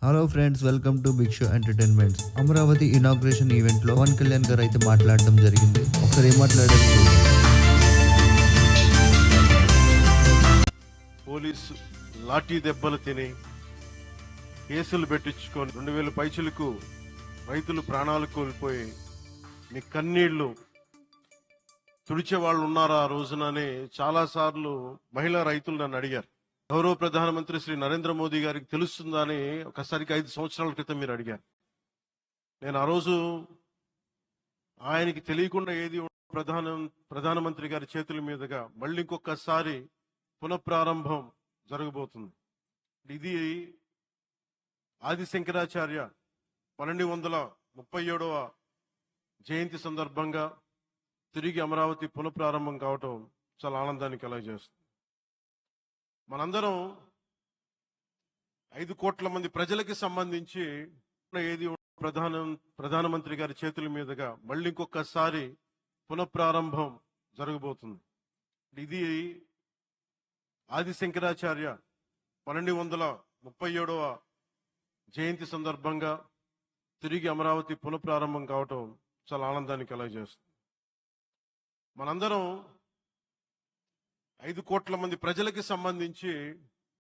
Hello friends, welcome to big show entertainments. Amaravati inauguration event లో పవన్ కళ్యాణ్ గారు అయితే మాట్లాడడం జరిగింది. ఒకసారి ఏం మాట్లాడారు చూద్దాం. పోలీసు లాఠీ దెబ్బలు తిని కేసులు పెట్టించుకొని 2000 పైచులకు రైతులు ప్రాణాలు కోల్పోయి మీ కన్నీళ్లు తుడిచే వాళ్ళు ఉన్నారా ఆ రోజునని చాలా సార్లు మహిళా రైతులు నన్ను అడిగారు. గౌరవ ప్రధానమంత్రి శ్రీ నరేంద్ర మోదీ గారికి తెలుస్తుందా అని ఒకసారికి 5 సంవత్సరాల క్రితం మీరు అడిగారు. నేను ఆ రోజు ఆయనకి తెలియకుండా ఏది ప్రధానమంత్రి గారి చేతుల మీదుగా మళ్ళీ ఇంకొకసారి పునఃప్రారంభం జరగబోతుంది. ఇది ఆది శంకరాచార్య 1237వ జయంతి సందర్భంగా తిరిగి అమరావతి పునఃప్రారంభం కావటం చాలా ఆనందాన్ని కలగజేస్తుంది. మనందరం 5 కోట్ల మంది ప్రజలకి సంబంధించి ఏది ప్రధానమంత్రి గారి చేతుల మీదుగా మళ్ళీ ఇంకొకసారి పునఃప్రారంభం జరగబోతుంది. ఇది ఆది శంకరాచార్య 1237వ జయంతి సందర్భంగా తిరిగి అమరావతి పునఃప్రారంభం కావటం చాలా ఆనందాన్ని కలగజేస్తుంది. మనందరం 5 కోట్ల మంది ప్రజలకి సంబంధించి